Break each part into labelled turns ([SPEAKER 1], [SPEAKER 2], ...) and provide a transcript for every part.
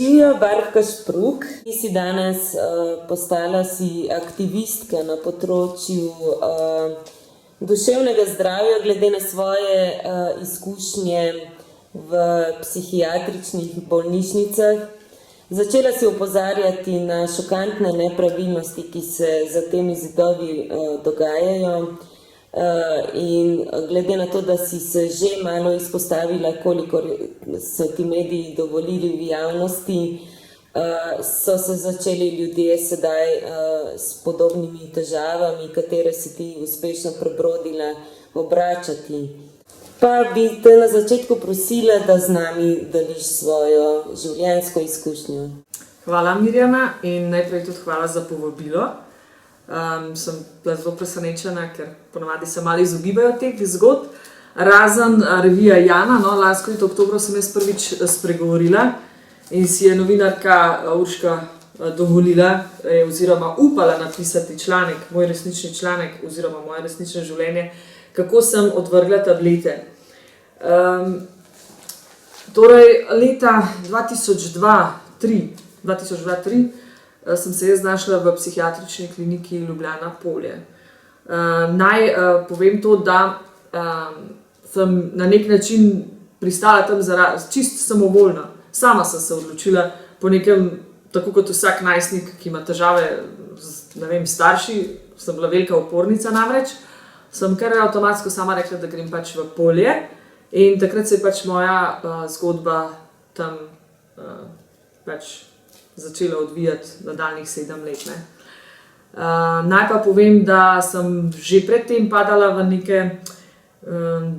[SPEAKER 1] Silja Barbka Špruk, ti si danes postala aktivistka na področju duševnega zdravja glede na svoje izkušnje v psihiatričnih bolnišnicah. Začela si opozarjati na šokantne nepravilnosti, ki se za temi zidovi dogajajo. In glede na to, da si se že malo izpostavila, kolikor so ti mediji dovolili v javnosti, so se začeli ljudje sedaj s podobnimi težavami, katere si ti uspešno prebrodila, obračati. Pa bi te na začetku prosila, da z nami deliš svojo življenjsko izkušnjo.
[SPEAKER 2] Hvala, Mirjana, in najprej tudi hvala za povabilo. Sem bila zelo presenečena, ker ponavadi se malo izogibajo teh zgodb. Razen revija Jana, lansko leto oktobra sem jaz prvič spregovorila in si je novinarka Urška dovolila oziroma upala napisati članek, moj resnični članek oziroma moje resnično življenje, kako sem odvrgla tablete. Torej, leta 2002-2003 sem se jaz znašla v psihiatrični kliniki Ljubljana Polje. Naj povem to, da sem na nek način pristala tam čisto samovoljno. Sama sem se odločila po nekem, tako kot vsak najstnik, ki ima težave z starši, sem bila velika upornica namreč, sem kar avtomatsko sama rekla, da grem pač v Polje, in takrat se je pač moja zgodba tam pač začela odvijati nadaljnjih 7 let. Naj pa povem, da sem že predtem padala v neke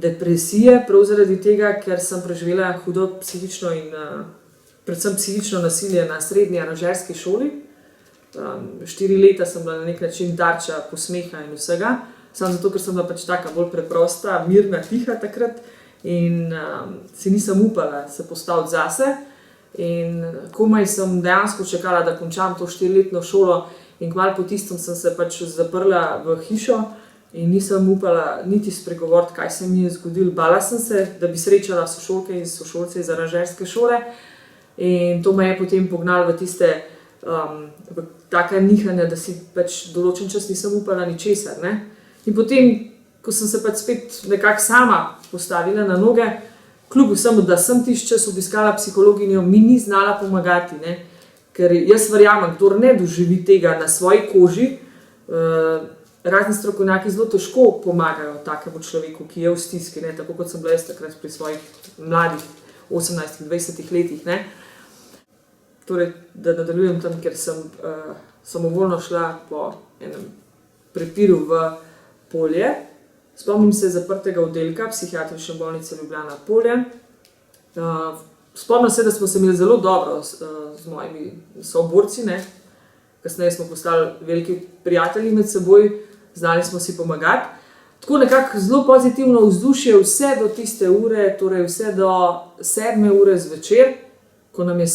[SPEAKER 2] depresije, prav zaradi tega, ker sem preživela hudo psihično in predvsem psihično nasilje na srednji aranžerski šoli. 4 leta sem bila na nek način tarča posmeha in vsega, samo zato, ker sem bila pač taka bolj preprosta, mirna, tiha takrat in si nisem upala se postaviti zase. In komaj sem dejansko čakala, da končam to 4-letno šolo, in kmalu po tistem sem se pač zaprla v hišo in nisem upala niti spregovoriti, kaj se mi je zgodilo. Bala sem se, da bi srečala sošolke in sošolce iz aranžerske šole, in to me je potem pognalo v tiste taka nihanja, da si pač določen čas nisem upala ničesar. In potem, ko sem se pač spet nekako sama postavila na noge, kljub vsemu, da sem tisti čas obiskala psihologinjo, mi ni znala pomagati, ker jaz verjamem, kdor ne doživi tega na svoji koži, razni strokovnjaki zelo težko pomagajo takemu človeku, ki je v stiski, tako kot sem bila jaz takrat pri svojih mladih 18-20 letih. Torej, da nadaljujem tam, ker sem samovoljno šla po enem prepiru v Polje. Spomnim se zaprtega oddelka psihiatrične bolnice Ljubljana Polje. Spomnim se, da smo se imeli zelo dobro z mojimi soborci. Kasneje smo postali veliki prijatelji med seboj, znali smo si pomagati. Tako nekako zelo pozitivno vzdušje vse do tiste ure, torej vse do 7 ure zvečer, ko nam je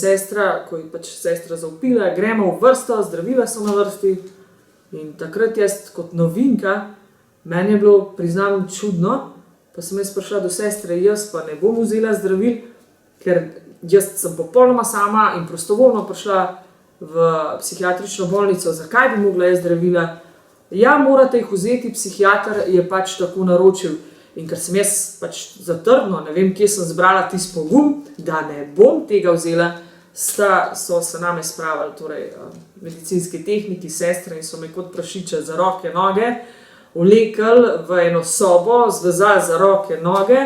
[SPEAKER 2] pač sestra zavpila, gremo v vrsto, zdravila so na vrsti. In takrat jaz kot novinka, meni je bilo, priznam, čudno, pa sem jaz prišla do sestre, jaz pa ne bom vzela zdravil, ker jaz sem popolnoma sama in prostovoljno prišla v psihiatrično bolnico. Zakaj bi mogla jaz zdravila? Ja, morate jih vzeti, psihiater je pač tako naročil. In ker sem jaz pač zatrdno, ne vem, kje sem zbrala tisti pogum, da ne bom tega vzela, so se name spravili, torej medicinski tehniki, sestre, in so me kot prašiče za roke, noge vlekli v eno sobo, zvezali za roke, noge,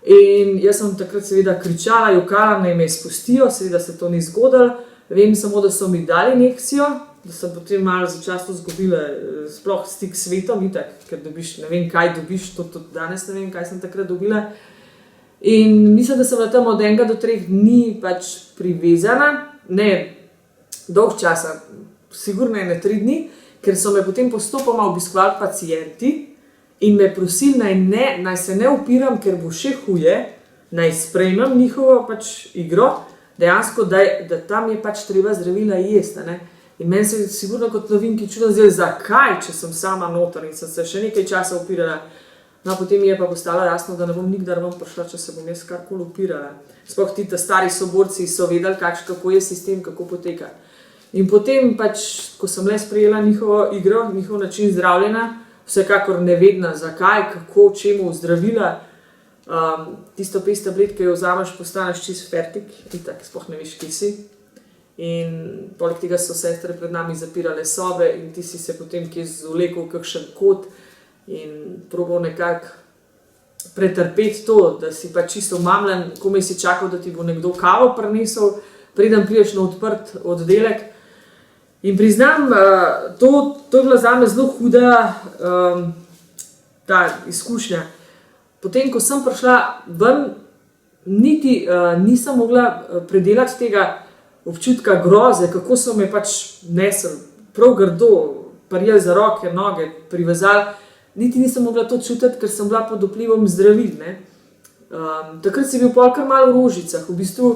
[SPEAKER 2] in jaz sem takrat seveda kričala, jokala, naj me izpustijo, seveda se to ni zgodilo. Vem samo, da so mi dali injekcijo, da sem potem malo začasno izgubila sploh stik s svetom, itak, ker dobiš, ne vem kaj dobiš, tudi danes ne vem, kaj sem takrat dobila. In mislim, da sem bila tam od 1 do 3 dni pač privezana, ne dolg časa, sigurno ne 3 dni, ker so me potem postopoma obiskovali pacienti in me prosili, naj se ne upiram, ker bo še huje, naj sprejmem njihovo pač igro, dejansko, da tam je pač treba zdravila jesti. In meni se je sigurno kot novinki čudno zdelo, zakaj, če sem sama noter, in sem se še nekaj časa upirala. No, potem mi je pa postalo jasno, da ne bom nikdar ven prišla, če se bom jaz karkoli upirala. Sploh ti ta stari soborci so vedeli, kako je sistem, kako poteka. In potem pač, ko sem le sprejela njihovo igro, njihov način zdravljenja, vsekakor nevedna, zakaj, kako, čemu zdravila, tisto 5 tablet, ki jo vzameš, postaneš čist fertik in tako, sploh ne veš, kje si. In poleg tega so sestre pred nami zapirale sobe in ti si se potem kje zvlekel v kakšen kot in probal nekako pretrpeti to, da si pa čisto mamljen, komaj si čakal, da ti bo nekdo kavo prinesel, preden prideš na odprt oddelek. In priznam, to je bila zame zelo huda ta izkušnja. Potem, ko sem prišla ven, niti nisem mogla predelati tega občutka groze, kako so me pač nesli, prav grdo, prijeli za roke, noge, privezali. Niti nisem mogla to čutiti, ker sem bila pod vplivom zdravil. Takrat si bil pol kar malo v rožicah. V bistvu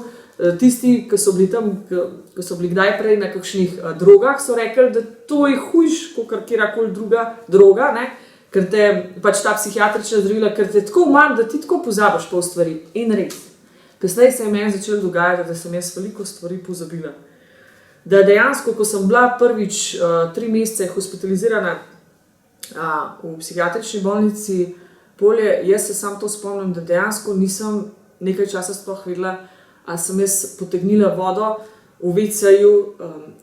[SPEAKER 2] tisti, ki so bili tam, ki so bili kdaj prej na kakšnih drogah, so rekli, da to je hujš, kot kjerkoli druga droga, ne? Ker te pač ta psihiatrična zdravila, ker te tako manj, da ti tako pozabiš pol stvari. In res. Kasneje se je meni začelo dogajati, da sem jaz veliko stvari pozabila. Da dejansko, ko sem bila prvič 3 mesece hospitalizirana v psihiatrični bolnici Polje, jaz se sam to spomnim, da dejansko nisem nekaj časa sploh vedela, ali sem jaz potegnila vodo v WC-ju,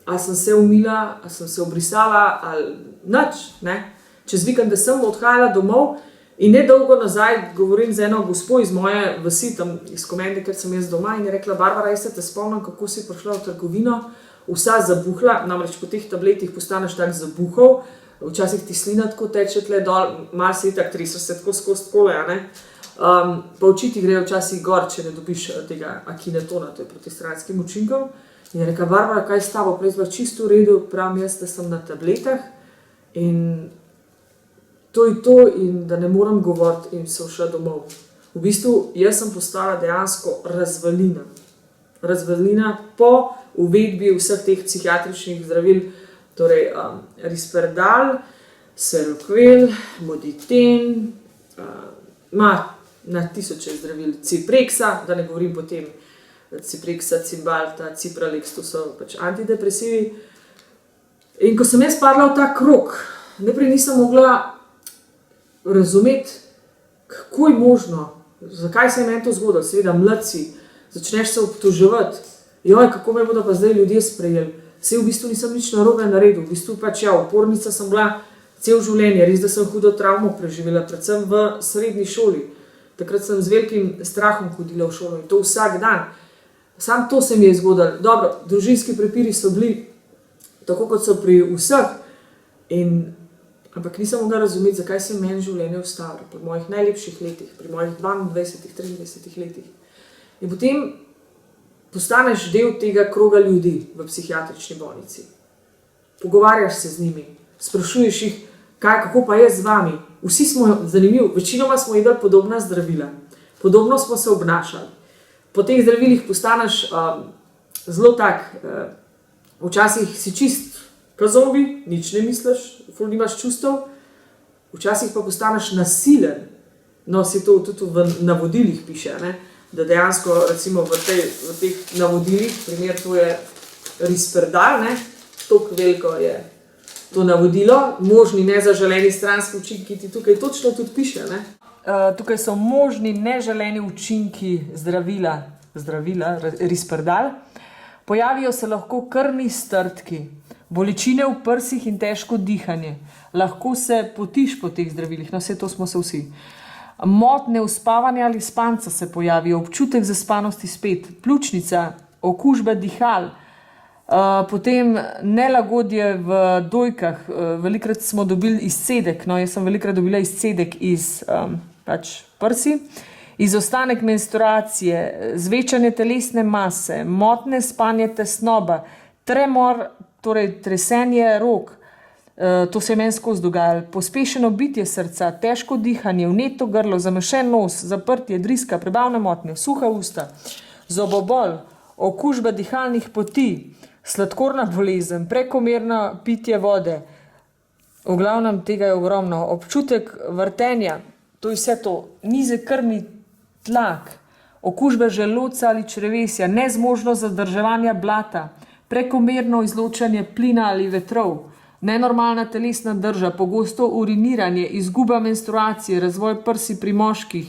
[SPEAKER 2] ali sem se umila, ali sem se obrisala, ali nič. Čez vikend sem odhajala domov in nedolgo nazaj govorim z eno gospo iz moje vasi, tam iz Komende, ker sem jaz doma, in je rekla: Barbara, jaz se te spomnim, kako si prišla v trgovino, vsa zabuhla, namreč po teh tabletih postaneš tak zabuhal, včasih ti slina tako teče tle dol, malo se itak treseš se tako skozi kole, pa oči ti grejo včasih gor, če ne dobiš tega akinetona, to je proti stranskim učinkom. In je rekla: Barbara, kaj s tabo? Prej sem čisto v redu, pravim jaz, da sem na tabletah in to je to, in da ne morem govoriti, in sem šla domov. V bistvu, jaz sem postala dejansko razvalina. Razvalina po uvedbi vseh teh psihiatričnih zdravil, torej Risperdal, Seroquel, Moditen, na tisoče zdravil, Ciprexa, da ne govorim potem Ciprexa, Cymbalta, Cipralex, to so pač antidepresivi. In ko sem jaz padla v ta krog, najprej nisem mogla razumeti, kako je možno, zakaj se je meni to zgodilo. Seveda mladci, začneš se obtoževati, joj, kako me bodo pa zdaj ljudje sprejeli. Saj v bistvu nisem nič narobe naredil, v bistvu pač upornica sem bila cel življenje, res da sem hudo travmo preživela, predvsem v srednji šoli. Takrat sem z velikim strahom hodila v šolo in to vsak dan. Sam to se mi je zgodilo. Dobro, družinski prepiri so bili tako, kot so pri vseh, ampak nisem mogla razumeti, zakaj se meni življenje ustavlja pri mojih najlepših letih, pri mojih 22, 23 letih. In potem postaneš del tega kroga ljudi v psihiatrični bolnici. Pogovarjaš se z njimi, sprašuješ jih, kako pa je z vami. Vsi smo, zanimivo, večinoma smo jedli podobna zdravila, podobno smo se obnašali. Po teh zdravilih postaneš zelo tak, včasih si čist kot zombi, nič ne misliš, ful nimaš čustev, včasih pa postaneš nasilen. No, si to tudi v navodilih piše, da dejansko recimo v teh navodilih, primer to je Risperdal, toliko veliko je to navodilo, možni nezaželeni stranski učinki, ti tukaj točno tudi piše. Tukaj so možni neželeni učinki zdravila Risperdal. Pojavijo se lahko krvni strdki, bolečine v prsih in težko dihanje. Lahko se potiš po teh zdravilih, no vse to smo se vsi. Motnje uspavanja ali spanca se pojavijo, občutek zaspanosti spet, pljučnica, okužba dihal, potem nelagodje v dojkah, velikrat smo dobili izcedek, no jaz sem velikrat dobila izcedek iz prsi, izostanek menstruacije, zvečanje telesne mase, motne spanje, tesnoba, tremor, torej tresenje rok, to se je meni skozi dogajalo, pospešeno bitje srca, težko dihanje, vneto grlo, zamešen nos, zaprtje, driska, prebavne motnje, suha usta, zobobol, okužba dihalnih poti, sladkorna bolezen, prekomerno pitje vode, v glavnem tega je ogromno, občutek vrtenja, to je vse to, nizek krvni tlak, okužbe želodca ali črevesja, nezmožnost zadrževanja blata, prekomerno izločanje plina ali vetrov, nenormalna telesna drža, pogosto uriniranje, izguba menstruacije, razvoj prsi pri moških,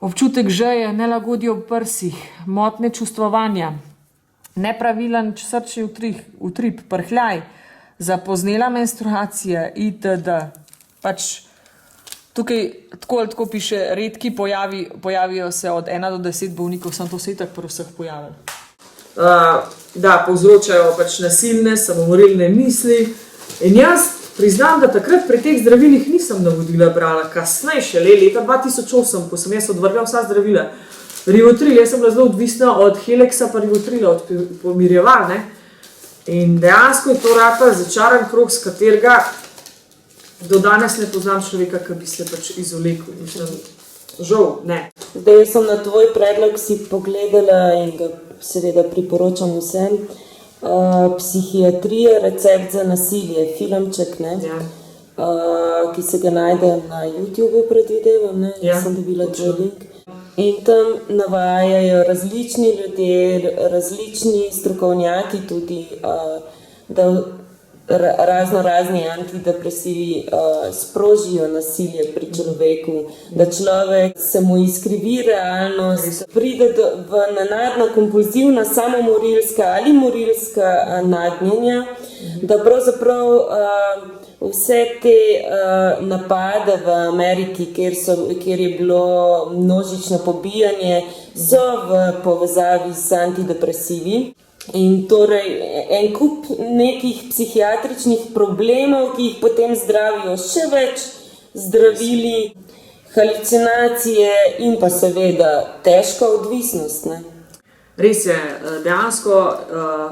[SPEAKER 2] občutek žeje, nelagodje v prsih, motnje čustvovanja, nepravilen srčni utrip, prhljaj, zapoznela menstruacija itd. Pač tukaj tako ali tako piše, redki pojavijo se od 1 do 10 bolnikov, sem to se itak pri vseh pojavil. Da, povzročajo pač nasilne, samomorilne misli. In jaz priznam, da takrat pri teh zdravilih nisem navodila brala, kasneje šele leta 2008, ko sem jaz odvrgla vsa zdravila. Rivotril, jaz sem bila zelo odvisna od Heleksa pa Rivotrila, od pomirjeval, ne. In dejansko je to rata začaran krog, s katerega do danes ne poznam človeka, ki bi se pač izvlekel. Mislim, žal, ne.
[SPEAKER 1] Zdaj sem na tvoj predlog si pogledala in ga seveda priporočam vsem. Psihiatrija, recept za nasilje, filmček, ne?
[SPEAKER 2] Ja.
[SPEAKER 1] Ki se ga najde na YouTubeu, predvidevam, ne?
[SPEAKER 2] Ja,
[SPEAKER 1] sem dobila tvoj link. In tam navajajo različni ljudje, različni strokovnjaki tudi, da razni antidepresivi sprožijo nasilje pri človeku, da človek se mu izkrivi realnost, pride v nenadna kompulzivna samomorilska ali morilska nagnjenja, da pravzaprav vse te napade v Ameriki, kjer je bilo množično pobijanje, so v povezavi s antidepresivi. In torej en kup nekih psihiatričnih problemov, ki jih potem zdravijo še več zdravili, halucinacije in pa seveda težka odvisnost, ne?
[SPEAKER 2] Res je, dejansko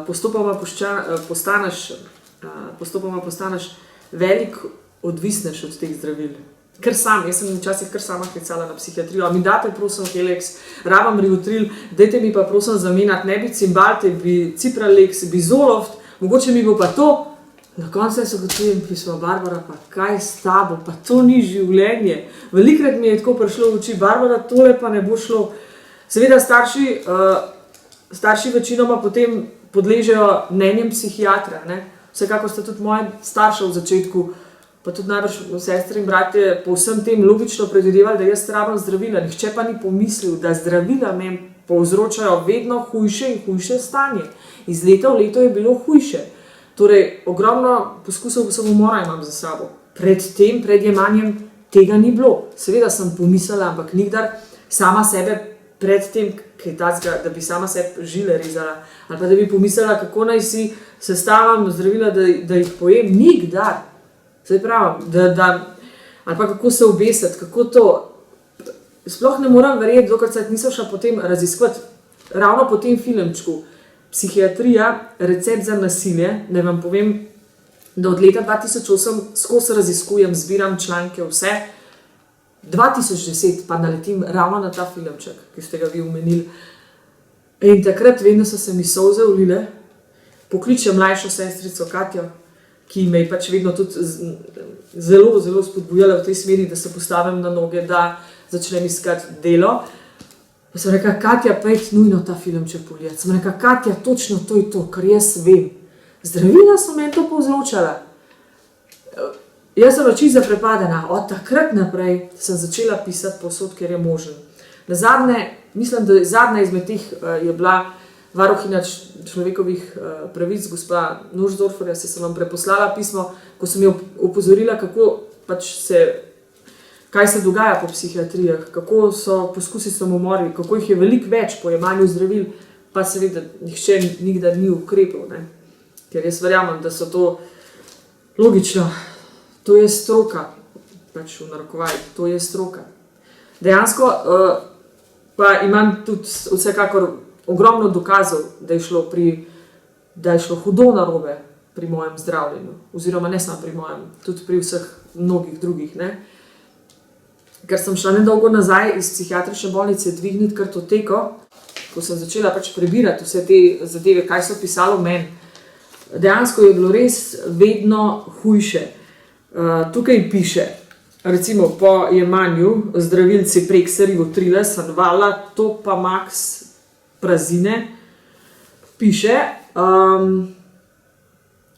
[SPEAKER 2] postopoma postaneš velik odvisnež od teh zdravil. Ker jaz sem včasih kar sama klicala na psihiatrijo, a mi date prosim Heleks, rabam Rivotril, dajte mi pa prosim zamenjati, ne bi Cymbalta, bi Cipralex, bi Zoloft, mogoče mi bo pa to. Na koncu se ugotovim, pismo, Barbara, pa kaj s tabo, pa to ni življenje. Velikrat mi je tako prišlo v oči, Barbara, tole pa ne bo šlo. Seveda starši večinoma potem podležejo mnenjem psihiatra, ne? Vsekakor sta tudi moja starša v začetku, pa tudi najbrž sestre in bratje po vsem tem logično predvidevali, da jaz rabim zdravila. Nihče pa ni pomislil, da zdravila meni povzročajo vedno hujše in hujše stanje. Iz leta v leto je bilo hujše. Torej, ogromno poskusov samomora imam za sabo. Pred jemanjem tega ni bilo. Seveda sem pomislila, ampak nikdar sama sebe pred tem, da bi sama sebe žile rezala, ali pa da bi pomislila, kako naj si sestavljam zdravila, da jih pojem, nikdar. Zdaj pravim, ali pa kako se obesiti, kako to, sploh ne moram verjeti, dokler se nisem šla potem raziskovati, ravno po tem filmčku, Psihiatrija, recept za nasilje, da vam povem, da od leta 2008 skozi raziskujem, zbiram članke, vse, 2010 pa naletim ravno na ta filmček, ki ste ga vi omenili. In takrat vedno so se mi solze ulile, pokličem mlajšo sestrico Katjo, ki me je pač vedno tudi zelo, zelo spodbujala v tej smeri, da se postavim na noge, da začnem iskati delo. Pa sem rekla, Katja, pejte nujno ta filmček pogledati. Sem rekla, Katja, točno to je to, kar jaz vem. Zdravila so meni to povzročala. Jaz sem čisto zaprepadena. Od takrat naprej sem začela pisati povsod, kjer je možen. Mislim, da zadnja izmed teh je bila varuhinja človekovih pravic, gospa Nussdorfer, sem vam preposlala pismo, ko sem jo opozorila, kaj se dogaja po psihiatrijah, kako so poskusi samomori, kako jih je veliko več po jemanju zdravil, pa seveda nihče nikdar ni ukrepal, ne? Ker jaz verjamem, da so to logično, to je stroka, pač v narekovajih, to je stroka. Dejansko pa imam tudi vsekakor ogromno dokazov, da je šlo hudo narobe pri mojem zdravljenju, oziroma ne samo pri mojem, tudi pri vseh mnogih drugih, ne. Ker sem šla nedolgo nazaj iz psihiatrične bolnice dvigniti kartoteko, ko sem začela pač prebirati vse te zadeve, kaj so pisalo meni. Dejansko je bilo res vedno hujše. Tukaj piše, recimo po jemanju zdravil Ciprexa, Rivotrila, Sanvala, Topamax, Prazine, piše,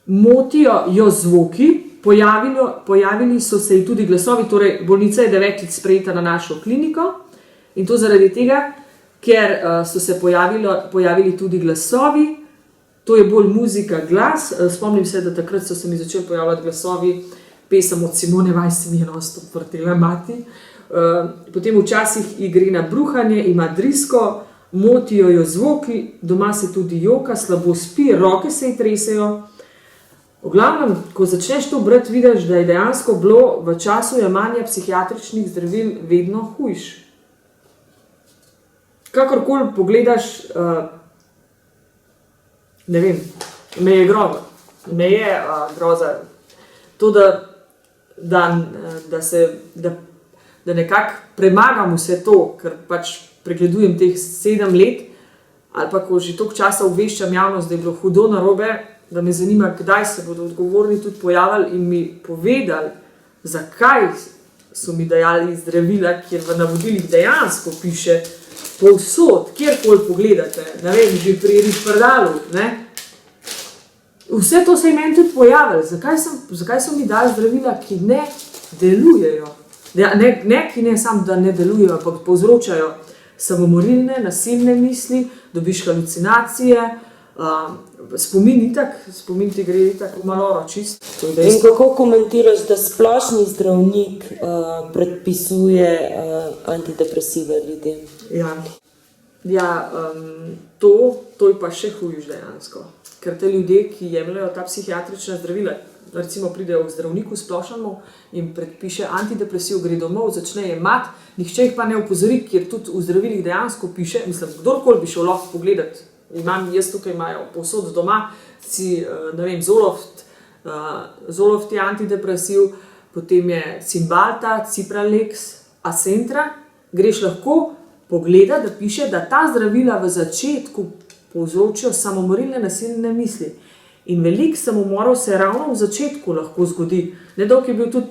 [SPEAKER 2] motijo jo zvoki, pojavili so se ji tudi glasovi, torej bolnica je 9 sprejeta na našo kliniko in to zaradi tega, ker so se pojavili tudi glasovi, to je bolj muzika, glas. Spomnim se, da takrat so se mi začeli pojavljati glasovi, pesem od Simone Weiss se mi je non-stop vrtela mati. Potem včasih ji gre na bruhanje, ima drisko, motijo jo zvoki, doma se tudi joka, slabo spi, roke se ji tresejo. V glavnem, ko začneš to brati, vidiš, da je dejansko bilo v času jemanja psihiatričnih zdravil vedno hujš. Kakorkoli pogledaš, ne vem, me je groza. Me je groza. To, da nekako premagam vse to, ker pač pregledujem teh 7 let, ali pa ko že toliko časa obveščam javnost, da je bilo hudo narobe, da me zanima, kdaj se bodo odgovorni tudi pojavili in mi povedali, zakaj so mi dajali zdravila, kjer v navodilih dejansko piše povsod, kjerkoli pogledate, ne vem, že pri Risperdalju, ne. Vse to se je meni tudi pojavilo. Zakaj so mi dali zdravila, ki ne delujejo? Ne, ki ne samo, da ne delujejo, ampak povzročajo samomorilne, nasilne misli, dobiš halucinacije, spomin ti gre tako malo čist.
[SPEAKER 1] In kako komentiraš, da splošni zdravnik predpisuje antidepresive ljudem?
[SPEAKER 2] To je pa še hujš dejansko. Ker te ljudje, ki jemljajo ta psihiatrična zdravila, recimo pridejo k zdravniku splošnemu in predpiše antidepresiv, gre domov, začne jemati, nihče jih pa ne opozori, ker tudi v zdravilih dejansko piše, mislim, kdorkoli bi šel lahko pogledati. Jaz tukaj imajo povsod doma, ne vem, Zoloft je antidepresiv, potem je Cymbalta, Cipralex, Acentra. Greš lahko pogledati, da piše, da ta zdravila v začetku povzročijo samomorilne nasilne misli. In veliko samomorov se ravno v začetku lahko zgodi. Nedolgo je bil tudi,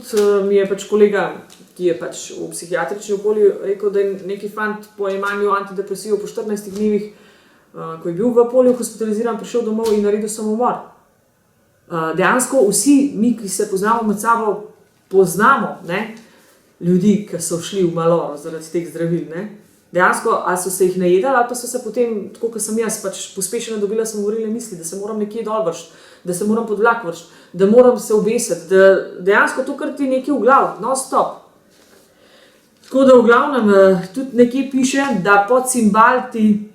[SPEAKER 2] mi je pač kolega, ki je pač v psihiatrični okolju rekel, da je neki fant po jemanju antidepresivov po 14 dnevih, ko je bil v polju hospitaliziran, prišel domov in naredil samomor. Dejansko vsi mi, ki se poznamo med sabo, poznamo, ne, ljudi, ki so šli v maloro zaradi teh zdravil, ne. Dejansko, ali so se jih najedali, ali pa so se potem, tako kot sem jaz, pač pospešeno dobila samomorilne misli, da se moram nekje dol vršiti, da se moram pod vlak vršiti, da moram se obesiti, da dejansko to kar ti nekaj v glav, non-stop. Tako da v glavnem tudi nekje piše, da po Cymbalti,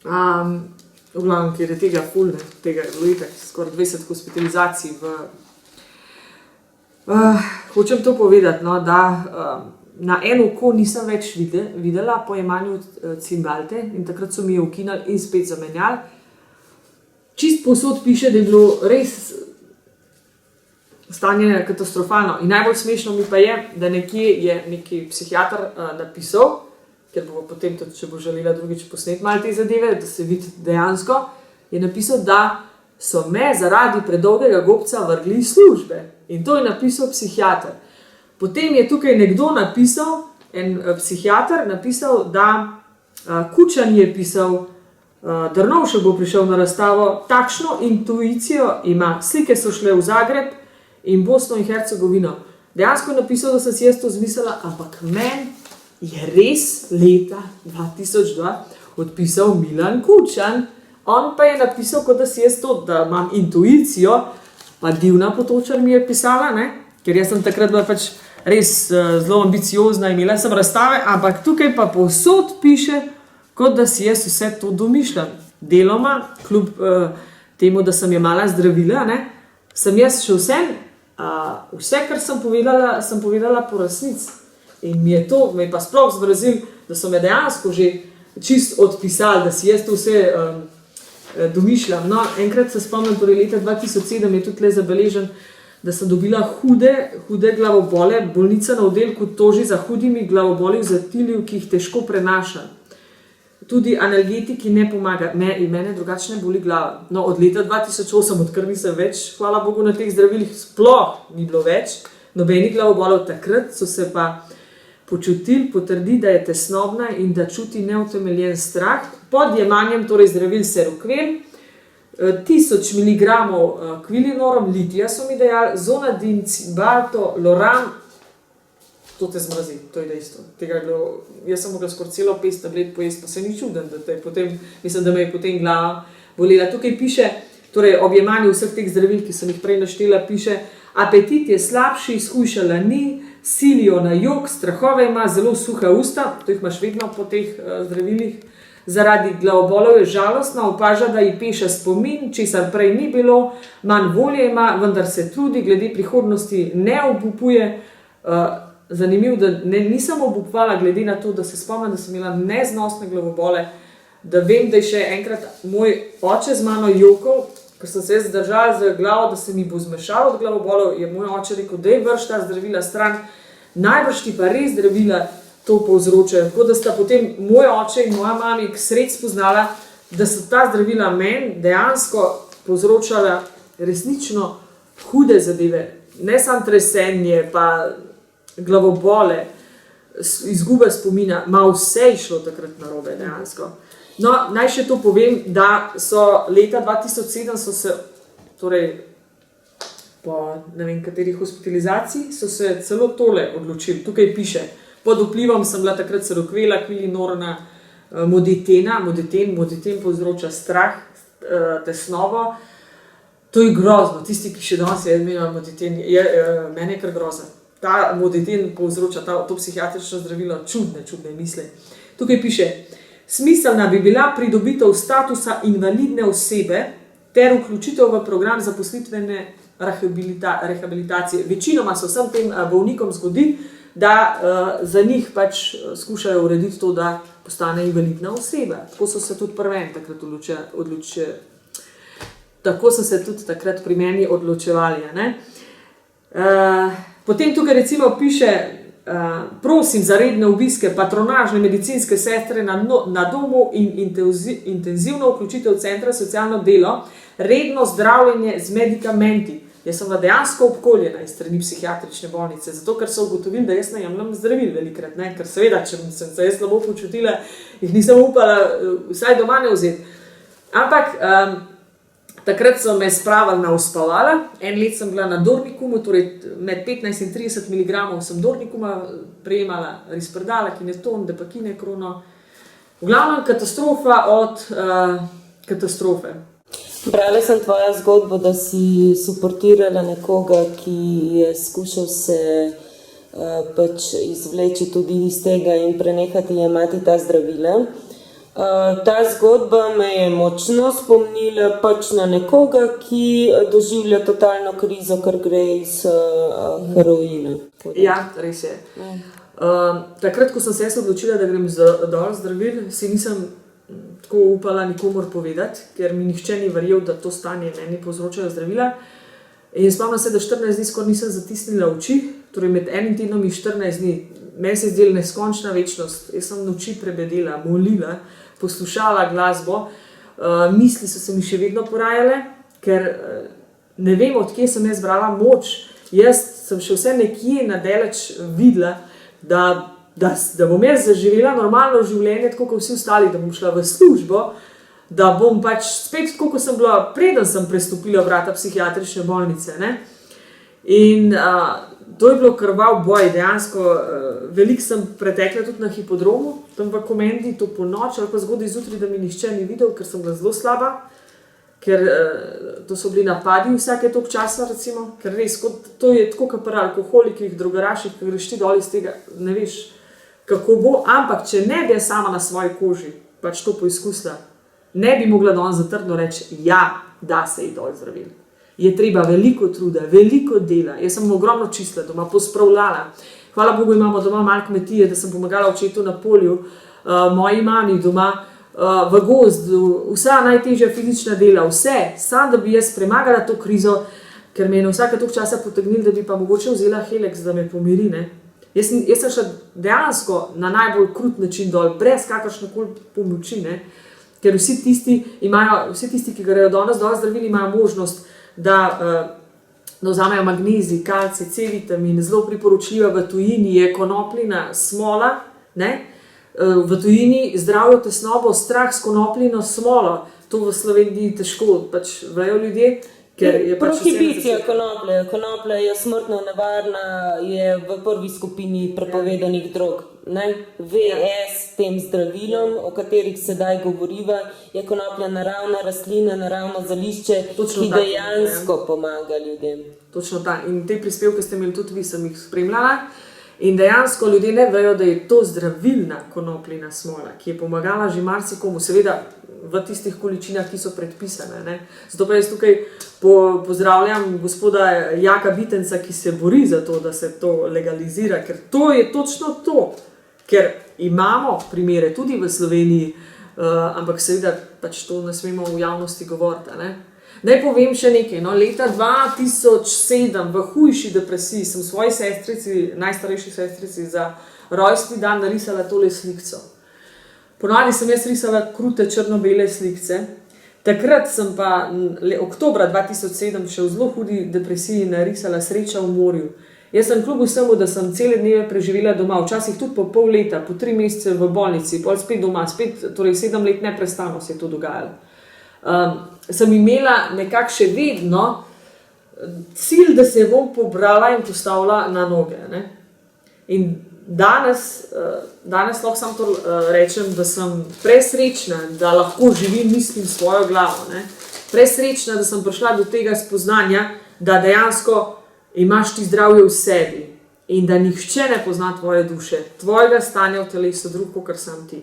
[SPEAKER 2] v glavnem, ker je tega ful, tega je bilo itak, skoraj 20 hospitalizacij hočem to povedati, no, da na eno oko nisem več videla po jemanju Cymbalte in takrat so mi jo ukinali in spet zamenjali. Čist povsod piše, da je bilo res stanje katastrofalno. In najbolj smešno mi pa je, da nekje je neki psihiater napisal, ker bo potem tudi, če bo želela drugič posneti malo te zadeve, da se vidi dejansko, je napisal, da so me zaradi predolgega gobca vrgli iz službe. In to je napisal psihiater. Potem je tukaj nekdo napisal, en psihiater napisal, da Kučan je pisal, Drnovšek bo prišel na razstavo, takšno intuicijo ima, slike so šle v Zagreb in Bosno in Hercegovino. Dejansko je napisal, da sem si jaz to zmislila, ampak meni je res leta 2002 odpisal Milan Kučan. On pa je napisal, kot da si jaz to, da imam intuicijo, pa Divna Potočar mi je pisala, ne? Ker jaz sem takrat bila pač res zelo ambiciozna, imela sem razstave, ampak tukaj pa povsod piše, kot da si jaz vse to domišljam. Deloma, kljub temu, da sem jemala zdravila, ne, sem jaz še vse, kar sem povedala po resnici. In me je pa sploh zmrazil, da so me dejansko že čist odpisali, da si jaz to vse domišljam. No, enkrat se spomnim, torej leta 2007 je tudi le zabeležen, da sem dobila hude glavobole, bolnica na oddelku toži za hudimi glavoboli v zatilju, ki jih težko prenaša. Tudi analgetiki ne pomaga, mene drugačne boli glava. No, od leta 2008, odkar nisem več, hvala Bogu, na teh zdravilih sploh ni bilo več, nobenih glavobolov, takrat so se pa počutili, potrdi, da je tesnobna in da čuti neutemeljen strah. Pod jemanjem torej zdravil Seroquel, 1000 mg Quilinorom, litija so mi dejali, Zonadin, Cymbalta, Loram, to te zmrazi, to je dejstvo. Jaz sem mogla skoraj celo 5 tablet pojesti, pa se ni čuden, mislim, da me je potem glava bolela. Tukaj piše, torej ob jemanju vseh teh zdravil, ki sem jih prej naštela, piše, apetit je slabši, shujšala ni, silijo na jok, strahove ima, zelo suha usta, to jih imaš vedno po teh zdravilih, zaradi glavobolov je žalostna, opaža, da ji peša spomin, česar prej ni bilo, manj volje ima, vendar se trudi, glede prihodnosti ne obupuje. Zanimivo, da nisem obupovala, glede na to, da se spomnim, da sem imela neznosne glavobole, da vem, da je še enkrat moj oče z mano jokal, ker sem se jaz zdržala za glavo, da se mi bo zmešalo od glavobolov, je moj oče rekel, da je vrš ta zdravila stran, najbrž ti pa res zdravila to povzročajo. Tako da sta potem moj oče in moja mami sred spoznala, da so ta zdravila meni dejansko povzročala resnično hude zadeve, ne samo tresenje, pa glavobole, izgube spomina, ma vse je šlo takrat narobe dejansko. No, naj še to povem, da so leta 2007 so se, torej po ne vem katerih hospitalizacij, so se celo tole odločili. Tukaj piše, pod vplivom sem bila takrat Seroquela, Quilinorna, Moditen povzroča strah, tesnobo. To je grozno, tisti, ki še danes imajo Moditen, meni je kar grozno. Ta Moditen povzroča to psihiatrično zdravilo, čudne misli. Tukaj piše, smiselna bi bila pridobitev statusa invalidne osebe ter vključitev v program zaposlitvene rehabilitacije. Večinoma se vsem tem bolnikom zgodi, da za njih pač skušajo urediti to, da postane invalidna oseba. Tako so se tudi tako so se tudi takrat pri meni odločevali. Potem tukaj recimo piše, prosim za redne obiske patronažne medicinske sestre na domu in intenzivno vključitev centra socialno delo, redno zdravljenje z medikamenti. Jaz sem dejansko obkoljena iz strani psihiatrične bolnice, zato ker so ugotovili, da jaz ne jemljem zdravil velikrat, ker seveda, če sem se jaz slabo počutila, jih nisem upala vsaj doma ne vzeti. Ampak takrat so me spravili na uspavala, en let sem bila na Dornikumu, torej med 15 in 30 mg sem Dornikuma prejemala Risperdala, Kineton, Depakine, Krono. V glavnem katastrofa od katastrofe.
[SPEAKER 1] Brala sem tvojo zgodbo, da si suportirala nekoga, ki je skušal se pač izvleči tudi iz tega in prenehati jemati ta zdravila. Ta zgodba me je močno spomnila pač na nekoga, ki doživlja totalno krizo, ker gre iz heroina.
[SPEAKER 2] Ja, res je. Takrat, ko sem se odločila, da grem dol zdravil, si nisem tako upala nikomor povedati, ker mi nihče ni verjel, da to stanje meni povzročajo zdravila. In spomnim se, da 14 dni skoraj nisem zatisnila oči, torej med enim tednom in 14 dni. Meni se je zdela neskončna večnost. Jaz sem noči prebedela, molila, poslušala glasbo, misli so se mi še vedno porajale, ker ne vem, od kje sem jaz brala moč. Jaz sem še vse nekje nadaleč videla, da bom jaz zaživela normalno življenje, tako kot vsi ostali, da bom šla v službo, da bom pač spet tako, kot sem bila, preden sem prestopila vrata psihiatrične bolnice. In to je bilo krvav boj, dejansko veliko sem pretekla tudi na hipodromu, tam v Komendi, to po noč ali pa zgodaj zjutraj, da mi nihče ni videl, ker sem bila zelo slaba, ker to so bili napadi vsake toliko časa, recimo, ker res, to je tako kot pri alkoholikih, drogeraših, ki greš ti dol iz tega, ne veš, kako bo, ampak če ne bi sama na svoji koži pač to poizkusila, ne bi mogla danes zatrdno reči, ja, da se je dol zdravil. Je treba veliko truda, veliko dela. Jaz sem ogromno čistila doma, pospravljala. Hvala Bogu, imamo doma malo kmetije, da sem pomagala očetu na polju, moji mami doma, v gozdu, vsa najtežja fizična dela, vse, samo da bi jaz premagala to krizo, ker me je na vsake toliko časa potegnil, da bi pa mogoče vzela Helix, da me pomiri. Jaz sem šla dejansko na najbolj krut način dol, brez kakršnekoli pomoči, ker vsi tisti, ki grejo danes dol zdravili, imajo možnost, da da vzamejo magnezij, kalcij, C-vitamin, zelo priporočljiva v tujini je konopljina smola, ne? V tujini zdravijo tesnobo, strah s konopljino smolo, to v Sloveniji težko pač vejo ljudje, ker je pač
[SPEAKER 1] prohibicija konoplje. Konoplja je smrtno nevarna, je v prvi skupini prepovedanih drog. Ne? VS tem zdravilom, o katerih sedaj govoriva, je konoplja naravna rastlina, naravno zališče, ki dejansko pomaga ljudem.
[SPEAKER 2] Točno tako. In te prispevke ste imeli tudi vi, sem jih spremljala. In dejansko ljudje ne vejo, da je to zdravilna konopljina smola, ki je pomagala že marsikomu, seveda v tistih količinah, ki so predpisane. Ne? Zato pa jaz tukaj pozdravljam gospoda Jaka Bitenca, ki se bori za to, da se to legalizira, ker to je točno to. Ker imamo primere tudi v Sloveniji, ampak seveda pač to ne smemo v javnosti govoriti. Ne? Naj povem še nekaj. No, leta 2007 v hujši depresiji sem svoji sestrici, najstarejši sestrici za rojstni dan narisala tole slikco. Ponavadi sem jaz risala krute črno-bele slikce. Takrat sem pa oktobra 2007 še v zelo hudi depresiji narisala Sreča v morju. Jaz sem kljub vsemu, da sem cele dneve preživela doma, včasih tudi po pol leta, po 3 mesece v bolnici, pol spet doma, torej 7 let neprestano se je to dogajalo. Sem imela nekako še vedno cilj, da se bom pobrala in postavila na noge. Ne? In danes lahko samo to rečem, da sem presrečna, da lahko živim, mislim, svojo glavo. Ne? Presrečna, da sem prišla do tega spoznanja, da dejansko imaš ti zdravje v sebi in da nihče ne pozna tvoje duše, tvojega stanja v telesu drug, kot sam ti.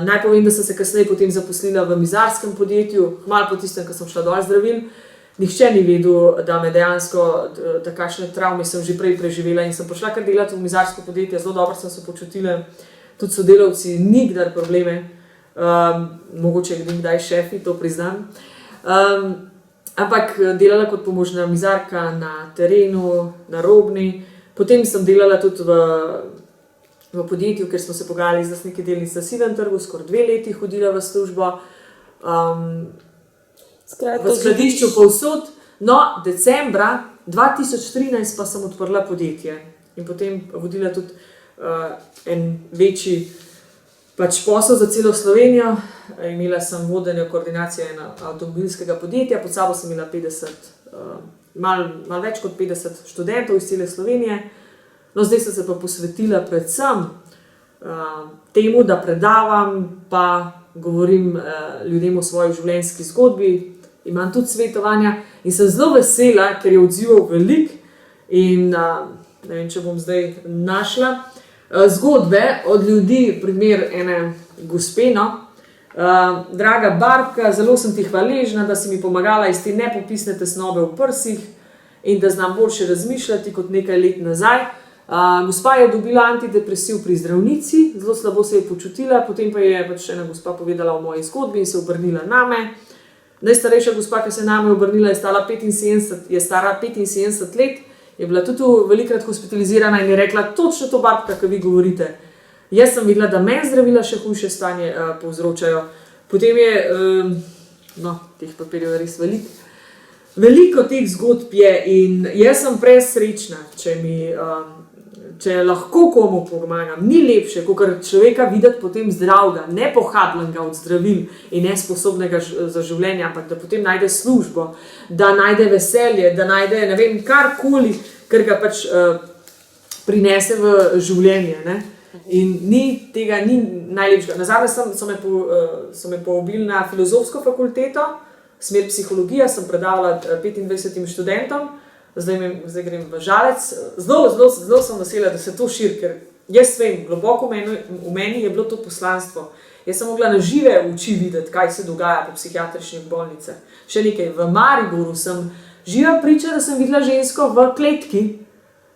[SPEAKER 2] Naj povem, da sem se kasneje potem zaposlila v mizarskem podjetju, malo po tistem, ko sem šla dol zdravil. Nihče ni vedel, da me dejansko takšne travme sem že prej preživela in sem prišla kar delati v mizarsko podjetje, zelo dobro sem se počutila, tudi sodelavci, nikdar probleme, mogoče kdaj šefi, to priznam. Ampak delala kot pomožna mizarka na terenu, na Robni, potem sem delala tudi v podjetju, ker smo se pogajali z lastniki delnic na sivem trgu, skoraj 2 leti hodila v službo, v skladišču povsod. No, decembra 2013 pa sem odprla podjetje in potem vodila tudi en večji posel za celo Slovenijo. Imela sem vodenje koordinacije avtomobilskega podjetja, pod sabo sem imela 50, malo več kot 50 študentov iz cele Slovenije. No, zdaj sem se pa posvetila predvsem temu, da predavam, pa govorim ljudem o svoji življenjski zgodbi, imam tudi svetovanja in sem zelo vesela, ker je odzivov veliko in ne vem, če bom zdaj našla zgodbe od ljudi, primer ene gospeno. Draga Barbka, zelo sem ti hvaležna, da si mi pomagala iz te nepopisne tesnobe v prsih in da znam boljše razmišljati kot nekaj let nazaj. Gospa je dobila antidepresiv pri zdravnici, zelo slabo se je počutila, potem pa je pač ena gospa povedala o moji zgodbi in se obrnila name. Najstarejša gospa, ki se name obrnila, je stara 75 let, je bila tudi velikrat hospitalizirana in je rekla, točno to, Barbka, kar vi govorite. Jaz sem videla, da meni zdravila še hujše stanje povzročajo. Potem je, teh papirjev je res veliko. Veliko teh zgodb je in jaz sem presrečna, če lahko komu pomagam. Ni lepše, kot človeka videti potem zdravega, ne pohabljenega od zdravil in nesposobnega za življenje, ampak da potem najde službo, da najde veselje, da najde ne vem karkoli, kar ga pač prinese v življenje. Ne? In tega ni najlepšega. Nazadnje so me povabili na filozofsko fakulteto, smer psihologija, sem predavala 25 študentom, zdaj grem v Žalec. Zelo sem vesela, da se to širi, ker jaz vem, globoko v meni je bilo to poslanstvo. Jaz sem mogla na žive oči videti, kaj se dogaja po psihiatričnih bolnicah. Še nekaj, v Mariboru sem živa priča, da sem videla žensko v kletki,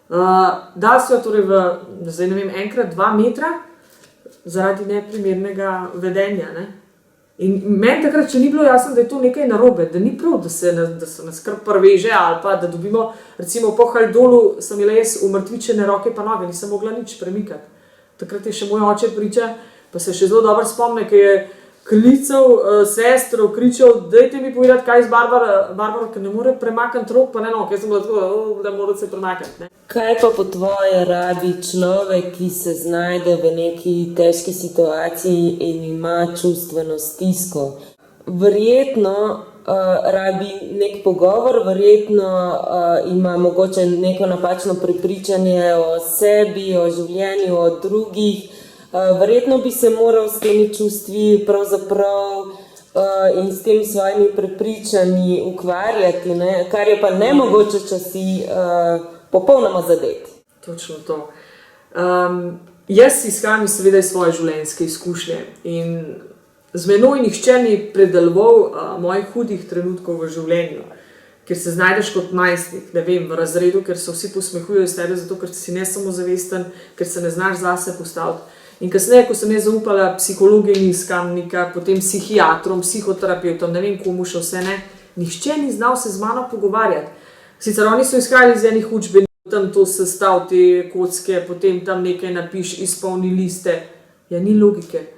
[SPEAKER 2] da so jo torej zdaj ne vem, 1x2 metra zaradi neprimernega vedenja. Ne? In meni takrat še ni bilo jasno, da je to nekaj narobe, da ni prav, da se nas kar prveže ali pa da dobimo, recimo po Hajdolu sem imela jaz umrtvičene roke pa noge, nisem mogla nič premikati. Takrat je še moj oče priča, pa se še zelo dobro spomne, ker je klicev, sestro, kričal, dajte mi povedati, kaj je z Barbaro, ker ne more premakniti rok, pa ne no, ker sem bila tako, da mora se premakniti. Ne.
[SPEAKER 1] Kaj pa po tvoje rabi človek, ki se znajde v neki težki situaciji in ima čustveno stisko? Verjetno rabi nek pogovor, verjetno ima mogoče neko napačno prepričanje o sebi, o življenju, o drugih. Verjetno bi se moral s temi čustvi pravzaprav in s temi svojimi prepričanji ukvarjati, ne? Kar je pa nemogoče, če si popolnoma zadet.
[SPEAKER 2] Točno to. Jaz izhajam seveda iz svoje življenjske izkušnje in z menoj nihče ni predeloval mojih hudih trenutkov v življenju, ker se znajdeš kot najstnik, ne vem, v razredu, ker se vsi posmehujejo iz tebe, zato ker si nesamozavesten, ker se ne znaš zase postaviti. In kasneje, ko sem jaz zaupala psihologinji iz Kamnika, potem psihiatrom, psihoterapeutom, ne vem komu še vse ne, nihče ni znal se z mano pogovarjati. Sicer oni so izhajali iz enih učbenikov, tam to sestav, te kocke, potem tam nekaj napiš, izpolni liste. Ja, ni logike.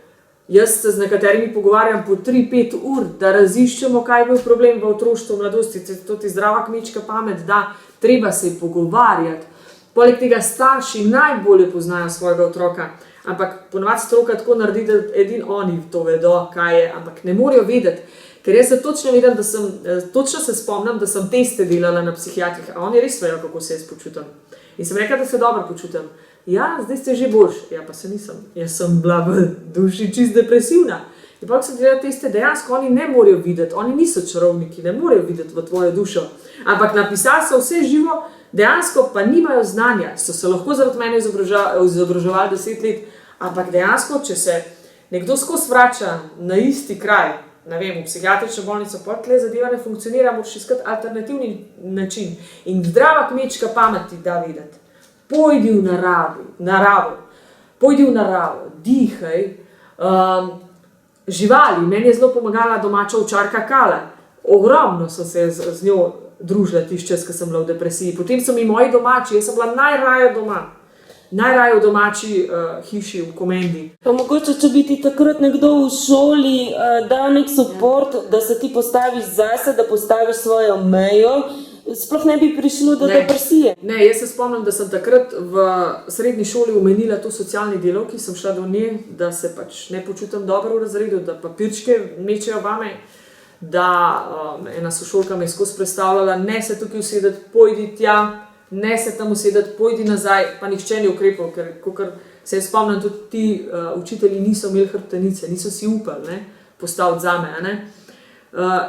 [SPEAKER 2] Jaz se z nekaterimi pogovarjam po 3-5 ur, da raziščemo, kaj je bil problem v otroštvu, v mladosti, to ti zdrava kmečka pamet, da treba se pogovarjati. Poleg tega starši najbolje poznajo svojega otroka, ampak ponovadi stroka tako naredi, da edini oni to vedo, kaj je, ampak ne morejo vedeti. Ker jaz se točno vedem, točno se spomnim, da sem teste delala na psihiatrih, a oni res vejo, kako se jaz počutim. In sem rekla, da se dobro počutim. Ja, zdaj ste že boljši. Ja, pa se nisem. Jaz sem bila v duši čist depresivna. In pa, ko sem delala teste, dejansko oni ne morejo videti, oni niso čarovniki, ne morejo videti v tvojo dušo. Ampak napisali so vse živo, dejansko pa nimajo znanja. So se lahko zaradi mene izobraževali 10 let, ampak dejansko, če se nekdo skozi vrača na isti kraj, ne vem, v psihiatrično bolnico, pa tle zadeva ne funkcionira, moraš iskati alternativni način. In zdrava kmečka pamet ti da videti. Pojdi v naravo, dihaj. Živali, meni je zelo pomagala domača ovčarka Kala. Ogromno so se z njo družila tisti čas, ko sem bila v depresiji. Potem so mi moji domači, jaz sem bila najraje doma. Najraje v domači hiši, v Komendi.
[SPEAKER 1] Pa mogoče, če bi ti takrat nekdo v šoli dal nek support, da se ti postaviš zase, da postaviš svojo mejo, sploh ne bi prišlo do depresije.
[SPEAKER 2] Ne, jaz se spomnim, da sem takrat v srednji šoli omenila to socialni delavki, sem šla do nje, da se pač ne počutim dobro v razredu, da papirčke mečejo vame, da ena sošolka me je skozi predstavljala, ne se tukaj usedeti, pojdi tja, ne se tam usedeti, pojdi nazaj, pa nihče ni ukrepal, ker se je spomnim, tudi ti učitelji niso imeli hrbtenice, niso si upali postaviti zame, ne.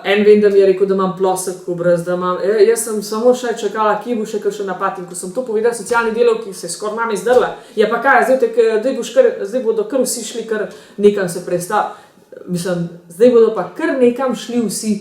[SPEAKER 2] En vem, da mi je rekel, da imam plosek obraz, da imam, jaz sem samo še čakala, kje bo še kakšen napad, in ko sem to povedala socialni delavki, se je skoraj nami zdrla. Ja pa kaj, zdaj bodo kar vsi šli, kar nekam se mislim, zdaj bodo pa kar nekam šli vsi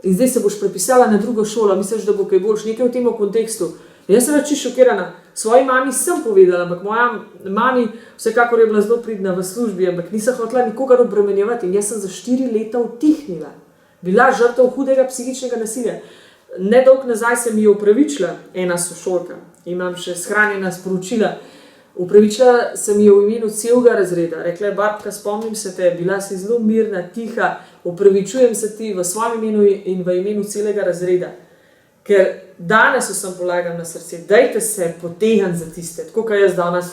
[SPEAKER 2] in zdaj se boš prepisala na drugo šolo, misliš, da bo kaj boljš, nekaj v tem kontekstu. Jaz sem reči šokirana. Svoji mami sem povedala, ampak moja mami vsekakor je bila zelo pridna v službi, ampak nisem hotela nikogar obremenjevati in jaz sem za 4 leta utihnila. Bila žrtev hudega psihičnega nasilja. Nedolgo nazaj se mi je opravičila ena sošolka, imam še shranjena sporočila. Opravičila se mi je v imenu celega razreda. Rekla je, Barbka, spomnim se te, bila si zelo mirna, tiha, opravičujem se ti v svojem imenu in v imenu celega razreda. Ker danes vsem polagam na srce, dajte se potegniti za tiste, tako kot jaz danes,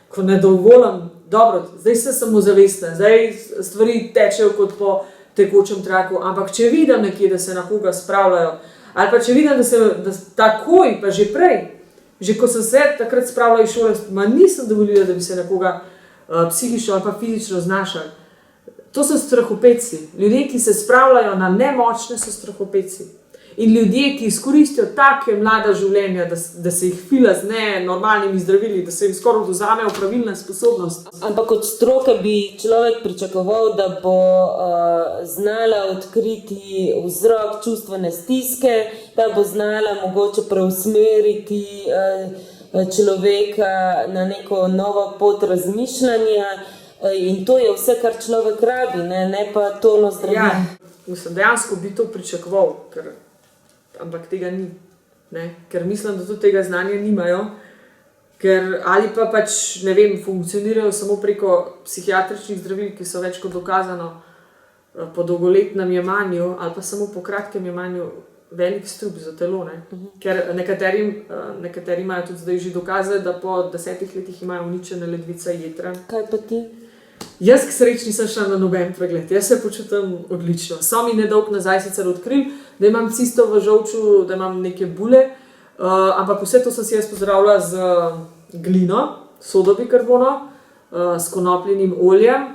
[SPEAKER 2] ko ne dovolim, dobro, zdaj sem samozavestna, zdaj stvari tečejo kot po tekočem traku, ampak če vidim nekje, da se na koga spravljajo, ali pa če vidim, da takoj, pa že prej, že ko sem se takrat spravljala iz šole, nisem dovolila, da bi se na koga psihično ali pa fizično znašali. To so strahopetci. Ljudje, ki se spravljajo na nemočne, so strahopetci. In ljudje, ki izkoristijo take mlada življenja, da se jih fila z nenormalnimi zdravili, da se jim skoraj odvzamejo pravilna sposobnost.
[SPEAKER 1] Ampak od stroke bi človek pričakoval, da bo znala odkriti vzrok čustvene stiske, da bo znala mogoče preusmeriti človeka na neko novo pot razmišljanja. In to je vse, kar človek rabi, ne pa tono zdravil.
[SPEAKER 2] Ja, mislim, dejansko bi to pričakoval, ampak tega ni. Ker mislim, da tudi tega znanja nimajo, ali pa pač, ne vem, funkcionirajo samo preko psihiatričnih zdravil, ki so več kot dokazano po dolgoletnem jemanju ali pa samo po kratkem jemanju velik strup za telo. Ne? Ker nekateri imajo tudi zdaj že dokaze, da po 10 letih imajo uničene ledvice jetra.
[SPEAKER 1] Kaj pa ti?
[SPEAKER 2] Jaz k sreči nisem šla na noben pregled, jaz se počutim odlično. So mi nedolgo nazaj sicer odkrili, da imam cisto v žolču, da imam neke bule, ampak vse to sem si jaz pozdravila z glino, sodo bikarbono, s konopljenim oljem,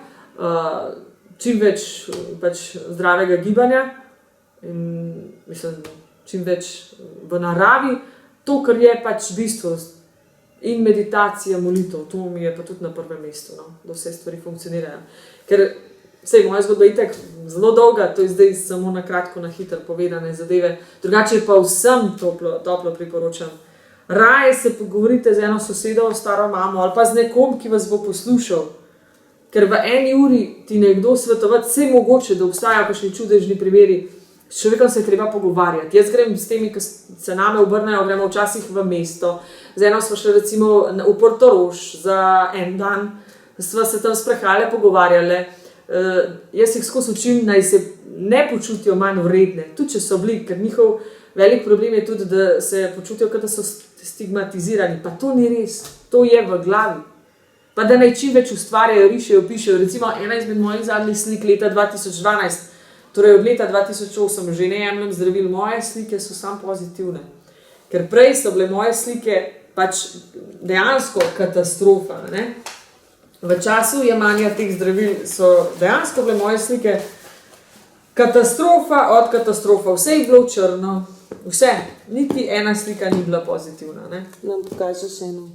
[SPEAKER 2] čim več pač zdravega gibanja in mislim, čim več v naravi, to, kar je pač bistvo. In meditacija, molitev, to mi je pa tudi na prvem mestu, no, da vse stvari funkcionirajo. Ker vse, moja zgodba je itak zelo dolga, to je zdaj samo na kratko, na hitro povedane zadeve. Drugače pa vsem toplo priporočam. Raje se pogovorite z eno sosedo, staro mamo ali pa z nekom, ki vas bo poslušal. Ker v eni uri ti nekdo svetovati, vse mogoče, da obstajajo kakšni čudežni primeri. S človekom se je treba pogovarjati. Jaz grem s temi, ki se name obrnejo, gremo včasih v mesto. Z eno smo šli recimo v Portorož za en dan, sva se tam sprehajale, pogovarjale. Jaz jih skozi učim, naj se ne počutijo manj vredne, tudi če so bili, ker njihov velik problem je tudi, da se počutijo, kot da so stigmatizirani. Pa to ni res, to je v glavi. Pa da naj čim več ustvarjajo, rišejo, pišejo. Recimo ena izmed mojih zadnjih slik leta 2012, torej od leta 2008 že ne jemljem zdravil, moje slike so samo pozitivne. Ker prej so bile moje slike pač dejansko katastrofa. Ne? V času jemanja teh zdravil so dejansko bile moje slike katastrofa od katastrofa. Vse je bilo črno, vse. Niti ena slika ni bila pozitivna. Ne?
[SPEAKER 1] Nam pokažeš eno.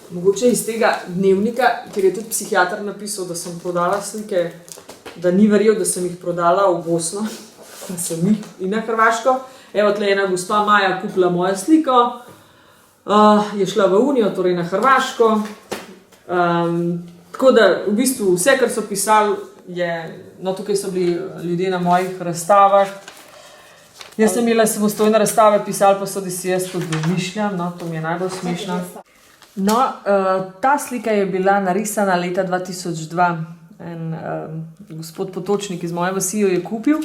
[SPEAKER 2] Mogoče iz tega dnevnika, ker je tudi psihiater napisal, da sem prodala slike, da ni verjel, da sem jih prodala v Bosno, da sem jih in na Hrvaško. Evo, tle ena gospa Maja kupila mojo sliko, je šla v Unijo, torej na Hrvaško. Tako da v bistvu vse, kar so pisali, je, no tukaj so bili ljudje na mojih razstavah. Jaz sem imela samostojne razstave, pisali pa so, da si jaz to domišljam, no to mi je najbolj smešno. No, ta slika je bila narisana leta 2002. En gospod Potočnik iz moje vasi jo je kupil,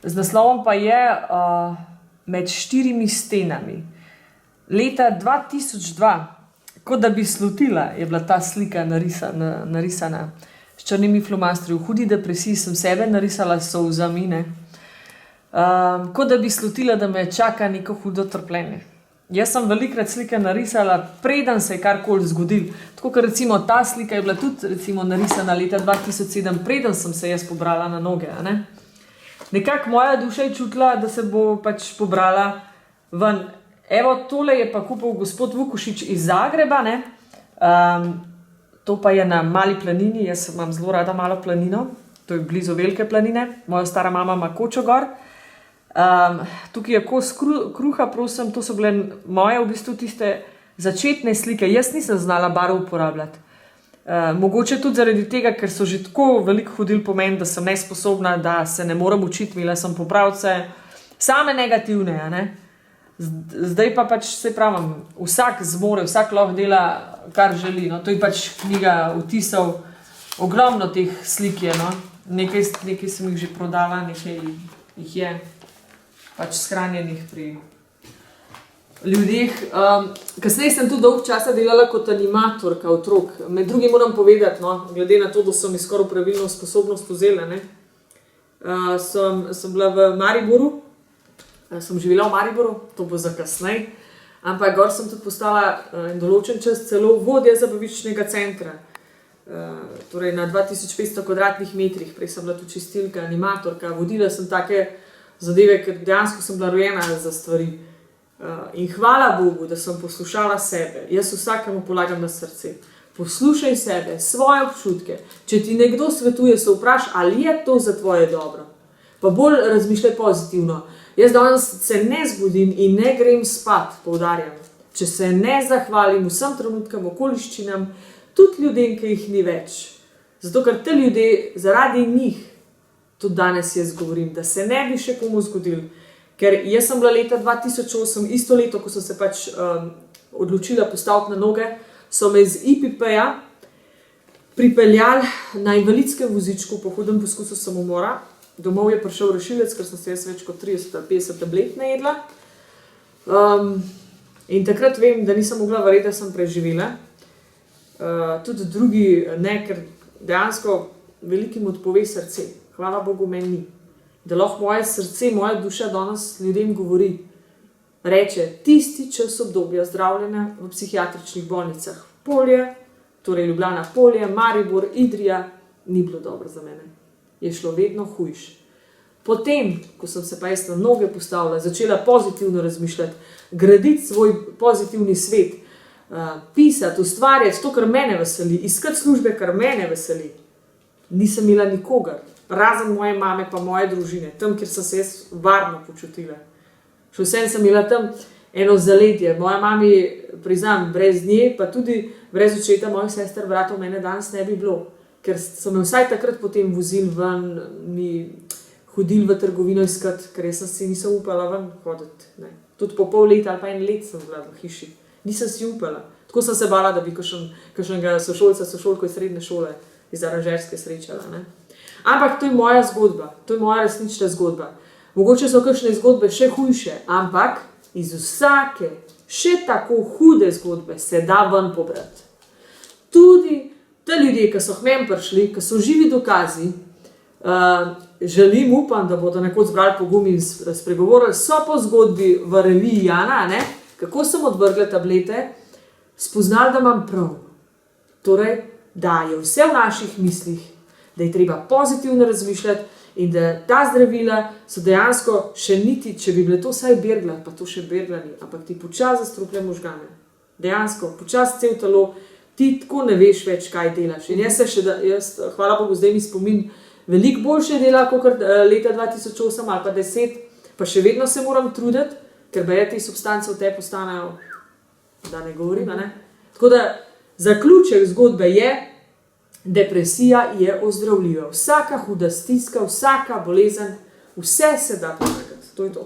[SPEAKER 2] z naslovom pa je Med štirimi stenami. Leta 2002, kot da bi slutila, je bila ta slika narisana s črnimi flomasterji. V hudi depresiji sem sebe narisala s solzami, kot da bi slutila, da me čaka neko hudo trpljenje. Jaz sem velikrat slike narisala, preden se je karkoli zgodil. Tako kot recimo ta slika je bila tudi recimo narisana leta 2007, preden sem se jaz pobrala na noge. Ne? Nekako moja duša je čutila, da se bo pač pobrala ven. Evo, tole je pa kupil gospod Vukušič iz Zagreba. Ne? To pa je na Mali planini, jaz imam zelo rada malo planino, to je blizu Velike planine, moja stara mama ima kočo gor. Tukaj je kos kruha, prosim, to so bile moje v bistvu tiste začetne slike. Jaz nisem znala barv uporabljati. Mogoče tudi zaradi tega, ker so že tako veliko hodili po meni, da sem nesposobna, da se ne morem učiti, imela sem popravce, same negativne. Ne? Zdaj pa pač se pravim, vsak zmore, vsak lahko dela, kar želi. No? To je pač knjiga vtisov, ogromno teh slik je. No? Nekaj sem jih že prodala, nekaj jih je pač shranjenih pri ljudeh. Kasneje sem tudi dolgo časa delala kot animatorka otrok. Med drugim moram povedati, no, glede na to, da so mi skoraj pravilno sposobnost vzela, sem bila v Mariboru, sem živela v Mariboru, to bo za kasneje, ampak gor sem tudi postala določen čas celo vodja zabaviščnega centra. Torej na 2500 kvadratnih metrih, prej sem bila tudi čistilka, animatorka, vodila sem take zadeve, ker dejansko sem bila rojena za stvari. In hvala Bogu, da sem poslušala sebe. Jaz vsakemu polagam na srce. Poslušaj sebe, svoje občutke. Če ti nekdo svetuje, se vprašaj, ali je to za tvoje dobro. Pa bolj razmišljaj pozitivno. Jaz danes se ne zbudim in ne grem spat, poudarjam. Če se ne zahvalim vsem trenutkom, okoliščinam, tudi ljudem, ki jih ni več. Zato, ker te ljudje, zaradi njih, tudi danes jaz govorim, da se ne bi še komu zgodil. Ker jaz sem bila leta 2008, isto leto, ko sem se pač odločila postaviti na noge, so me iz IPP-ja pripeljali na invalidskem vozičku po hudem poskusu samomora domov je prišel rešilec, ker sem se jaz več kot 30 ali 50 tablet najedla. In takrat vem, da nisem mogla verjeti, da sem preživela. Tudi drugi ne, ker dejansko velikim odpove srce. Hvala Bogu, meni ni. Da lahko moje srce, moja duša danes ljudem govori. Reče, tisti čas obdobja zdravljenja v psihiatričnih bolnicah Polje, torej Ljubljana Polje, Maribor, Idrija, ni bilo dobro za mene. Je šlo vedno hujš. Potem, ko sem se pa jaz na noge postavila, začela pozitivno razmišljati, graditi svoj pozitivni svet, pisati, ustvarjati to, kar mene veseli, iskati službe, kar mene veseli, nisem imela nikogar, razen moje mame pa moje družine, tam, kjer sem se jaz varno počutila. Še vsem sem imela tam eno zaledje. Moja mami, priznam, brez nje, pa tudi brez očeta mojih sester, bratov, mene danes ne bi bilo. Ker so me vsaj takrat potem vozili ven, mi hodili v trgovino iskat, ker jaz si nisem upala ven hoditi. Ne. Tudi po pol leta ali pa 1 let sem bila v hiši. Nisem si upala. Tako sem se bala, da bi kakšnega sošolko iz srednje šole, iz aranžerske srečala. Ne. Ampak to je moja zgodba, to je moja resnična zgodba. Mogoče so kakšne zgodbe še hujše, ampak iz vsake še tako hude zgodbe se da ven pobrati. Tudi te ljudje, ki so k meni prišli, ki so živi dokazi, želim, upam, da bodo nekoč zbrali pogum in spregovorili, so po zgodbi v reviji Jana, ne, kako sem odvrgla tablete, spoznali, da imam prav. Torej, da je vse v naših mislih, da je treba pozitivno razmišljati in da ta zdravila so dejansko še niti, če bi bile to vsaj bergla, pa to še bergla ni, ampak ti počasi zastruplja možgane. Dejansko, počasi cel telo, ti tako ne veš več, kaj delaš. In jaz, hvala Bogu, zdaj mi spomin veliko boljše dela, kot leta 2008 ali pa 10, pa še vedno se moram truditi, ker te substance v tebi postanejo, da ne govorim, ne? Tako da zaključek zgodbe je, depresija je ozdravljiva. Vsaka huda stiska, vsaka bolezen, vse se da pomagati. To je to.